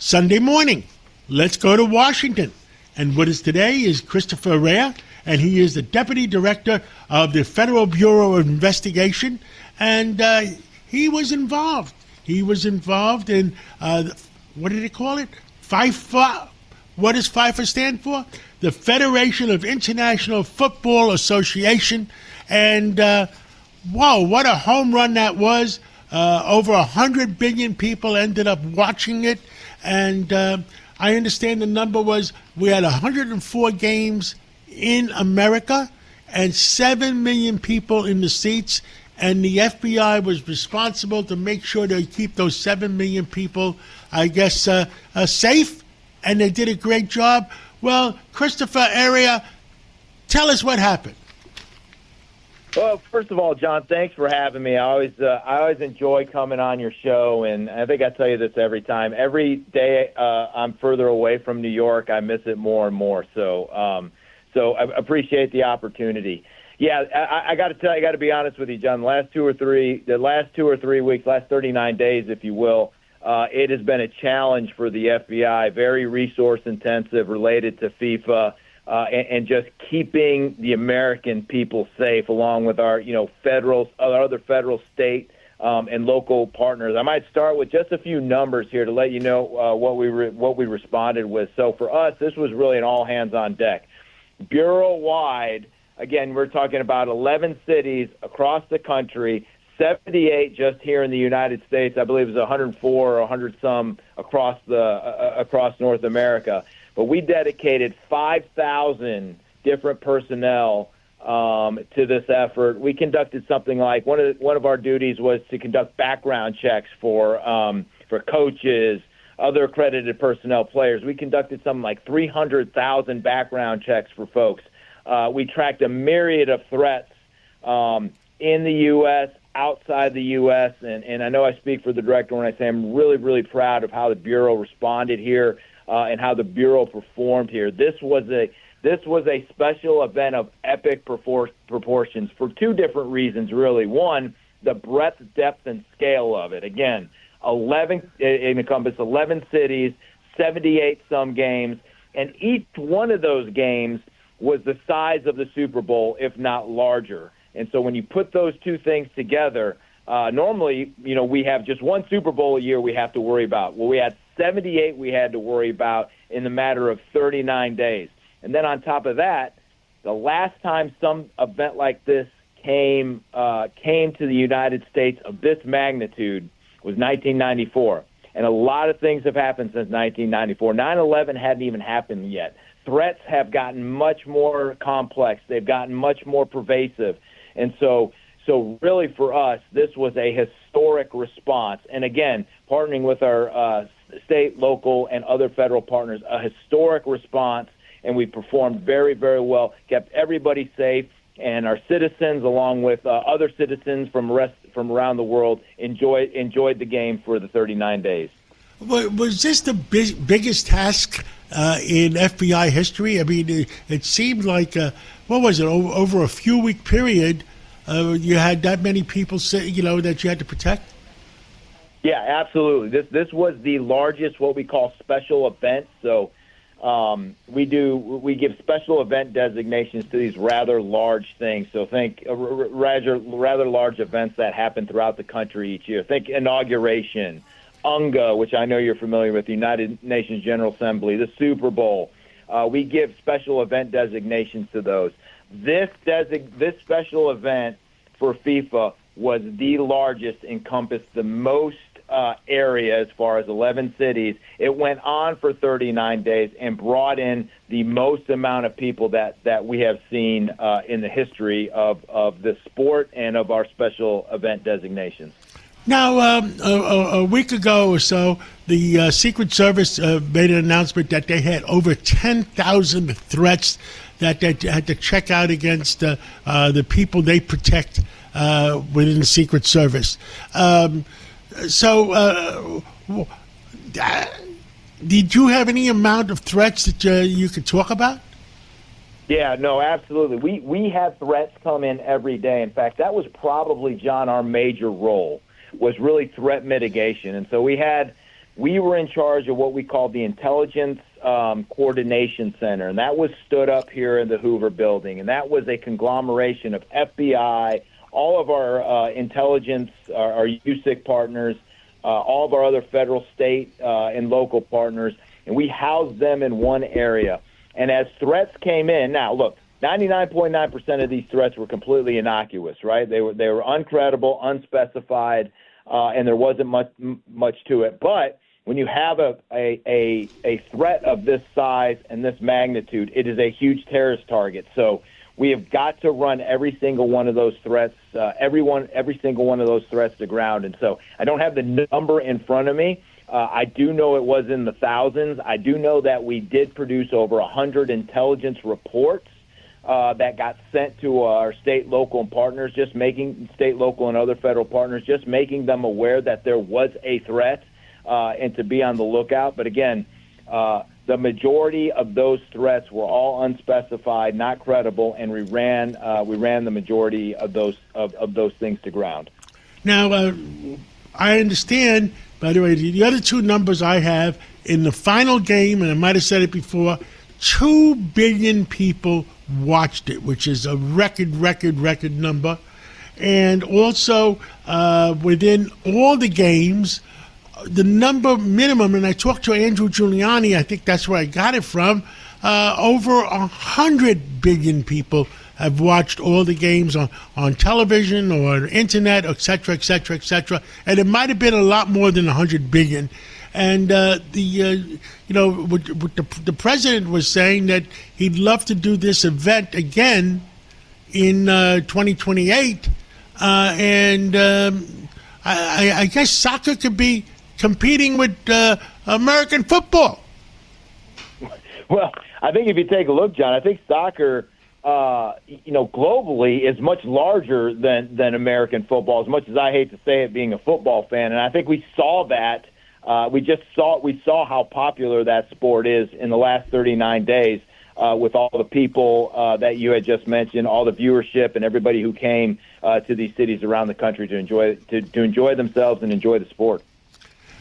Sunday morning. Let's go to Washington. And with us today is Christopher Raia, and he is the Deputy Director of the Federal Bureau of Investigation. And he was involved. He was involved in, what did he call it? FIFA. What does FIFA stand for? The Federation of International Football Association. And, whoa, what a home run that was. Over 100 billion people ended up watching it. And I understand the number was we had 104 games in America and 7 million people in the seats. And the FBI was responsible to make sure they keep those 7 million people, I guess, safe. And they did a great job. Well, Christopher Raia, tell us what happened. Well, first of all, John, thanks for having me. I always enjoy coming on your show, and I think I tell you this every time. Every day I'm further away from New York, I miss it more and more. So I appreciate the opportunity. Yeah, I got to tell you, I got to be honest with you, John. The last two or three weeks, last 39 days, if you will, it has been a challenge for the FBI, very resource intensive, related to FIFA. And just keeping the American people safe, along with our, other federal, state, and local partners. I might start with just a few numbers here to let you know what we responded with. So for us, this was really an all hands on deck. Bureau-wide, again, we're talking about 11 cities across the country, 78 just here in the United States. I believe it was 104 or 100 some across North America. But we dedicated 5,000 different personnel to this effort. We conducted something like one of our duties was to conduct background checks for coaches, other accredited personnel, players. We conducted something like 300,000 background checks for folks. We tracked a myriad of threats in the U.S., outside the U.S., and I know I speak for the director when I say I'm really, really proud of how the Bureau responded here. And how the Bureau performed here. This was a special event of epic proportions for two different reasons, really. One, the breadth, depth, and scale of it. Again, it encompassed 11 cities, 78 some games, and each one of those games was the size of the Super Bowl, if not larger. And so when you put those two things together, normally, we have just one Super Bowl a year we have to worry about. Well, we had 78 we had to worry about in the matter of 39 days. And then on top of that, the last time some event like this came to the United States of this magnitude was 1994. And a lot of things have happened since 1994. 9/11 hadn't even happened yet. Threats have gotten much more complex. They've gotten much more pervasive. And so really for us, this was a historic response. And again, partnering with our state, local, and other federal partners, a historic response, and we performed very, very well, kept everybody safe, and our citizens, along with other citizens from around the world, enjoyed the game for the 39 days. Was this the biggest task in FBI history? I mean, it seemed like, what was it, over a few-week period, you had that many people, that you had to protect? Yeah, absolutely. This was the largest, what we call special event. So we give special event designations to these rather large things. So think rather large events that happen throughout the country each year. Think inauguration, UNGA, which I know you're familiar with, the United Nations General Assembly, the Super Bowl. We give special event designations to those. This special event for FIFA was the largest, encompassed the most area as far as 11 cities. It went on for 39 days and brought in the most amount of people that we have seen in the history of the sport and of our special event designations. Now, a week ago or so, the Secret Service made an announcement that they had over 10,000 threats that they had to check out against the people they protect within the Secret Service. Did you have any amount of threats that you could talk about? Yeah, no, absolutely. We had threats come in every day. In fact, that was probably, John, our major role, was really threat mitigation. And so we had we were in charge of what we called the Intelligence Coordination Center, and that was stood up here in the Hoover Building, and that was a conglomeration of FBI, all of our intelligence, our USIC partners, all of our other federal, state, and local partners, and we housed them in one area. And as threats came in, now look, 99.9% of these threats were completely innocuous, right? They were uncredible, unspecified, and there wasn't much to it. But when you have a threat of this size and this magnitude, it is a huge terrorist target. So we have got to run every single one of those threats, every single one of those threats to ground. And so I don't have the number in front of me. I do know it was in the thousands. I do know that we did produce over 100 intelligence reports that got sent to our state, local, and partners, state, local, and other federal partners, just making them aware that there was a threat and to be on the lookout. But again, the majority of those threats were all unspecified, not credible, and we ran the majority of those things to ground. Now, I understand, by the way, the other two numbers I have in the final game, and I might have said it before, 2 billion people watched it, which is a record number. And also, within all the games, the number minimum, and I talked to Andrew Giuliani, I think that's where I got it from, over 100 billion people have watched all the games on television or internet, et cetera, et cetera, et cetera. And it might have been a lot more than 100 billion. And the president was saying that he'd love to do this event again in 2028. I guess soccer could be competing with American football. Well, I think if you take a look, John, I think soccer, globally is much larger than American football, as much as I hate to say it being a football fan. And I think we saw that. We saw how popular that sport is in the last 39 days with all the people that you had just mentioned, all the viewership and everybody who came to these cities around the country to enjoy themselves and enjoy the sport.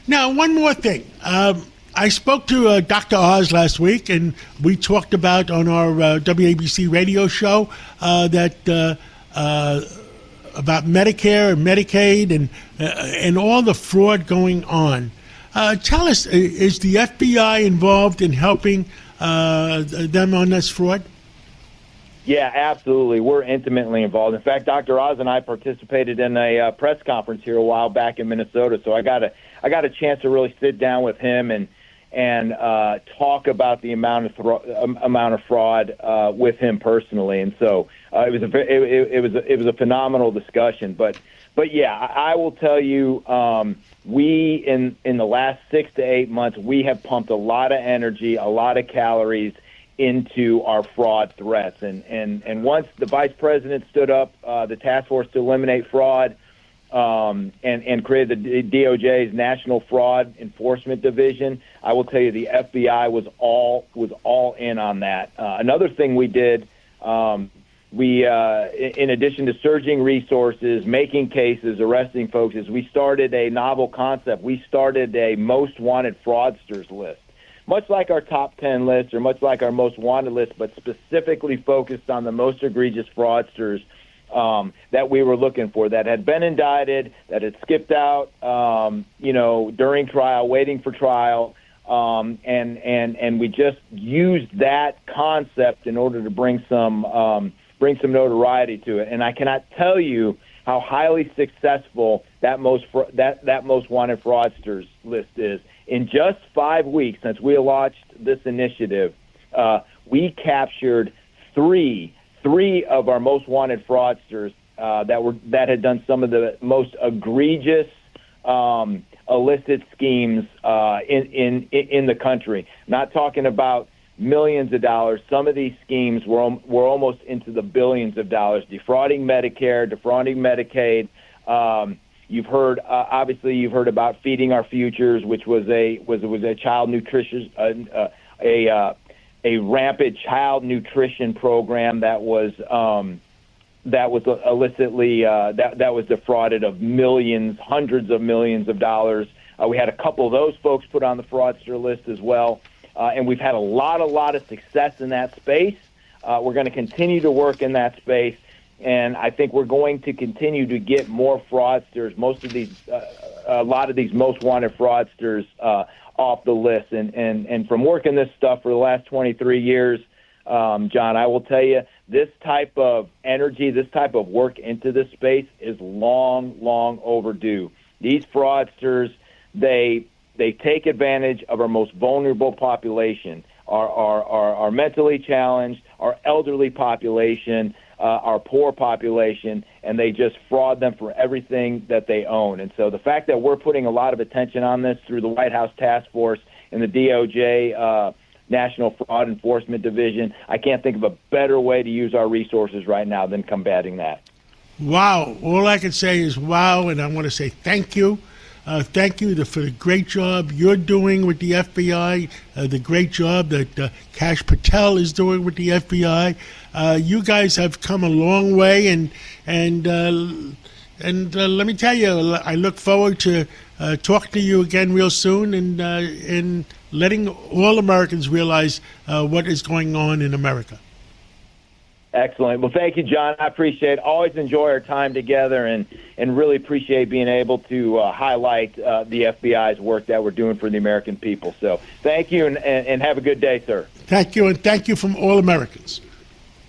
Now, one more thing. I spoke to Dr. Oz last week, and we talked about on our WABC radio show about Medicare and Medicaid and all the fraud going on. Tell us, is the FBI involved in helping them on this fraud? Yeah, absolutely. We're intimately involved. In fact, Dr. Oz and I participated in a press conference here a while back in Minnesota, so I got a chance to really sit down with him and talk about the amount of fraud with him personally. And so it was a phenomenal discussion. But yeah, I will tell you, we in the last 6 to 8 months, we have pumped a lot of energy, a lot of calories into our fraud threats. And once the vice president stood up the task force to eliminate fraud and created the DOJ's National Fraud Enforcement Division, I will tell you the FBI was all in on that. Another thing we did, we in addition to surging resources, making cases, arresting folks, is we started a novel concept. We started a most wanted fraudsters list. Much like our top 10 list or much like our most wanted list, but specifically focused on the most egregious fraudsters that we were looking for, that had been indicted, that had skipped out, during trial, waiting for trial, and we just used that concept in order to bring some notoriety to it. And I cannot tell you how highly successful that most wanted fraudsters list is. In just 5 weeks since we launched this initiative, we captured three of our most wanted fraudsters that had done some of the most egregious illicit schemes in the country. Not talking about millions of dollars. Some of these schemes were almost into the billions of dollars, defrauding Medicare, defrauding Medicaid. You've heard about Feeding Our Futures, which was a child nutrition a rampant child nutrition program that was illicitly that was defrauded of millions, hundreds of millions of dollars We had a couple of those folks put on the fraudster list as well. And we've had a lot of success in that space. We're going to continue to work in that space. And I think we're going to continue to get more fraudsters, a lot of these most wanted fraudsters off the list. And from working this stuff for the last 23 years, John, I will tell you, this type of energy, this type of work into this space is long overdue. These fraudsters, they take advantage of our most vulnerable population, our mentally challenged, our elderly population, our poor population, and they just fraud them for everything that they own. And so the fact that we're putting a lot of attention on this through the White House Task Force and the DOJ National Fraud Enforcement Division, I can't think of a better way to use our resources right now than combating that. Wow. All I can say is wow, and I want to say thank you. Thank you for the great job you're doing with the FBI, the great job that Kash Patel is doing with the FBI. You guys have come a long way, and let me tell you, I look forward to talking to you again real soon and letting all Americans realize what is going on in America. Excellent. Well, thank you, John. I appreciate it. Always enjoy our time together and really appreciate being able to highlight the FBI's work that we're doing for the American people. So thank you and have a good day, sir. Thank you, and thank you from all Americans.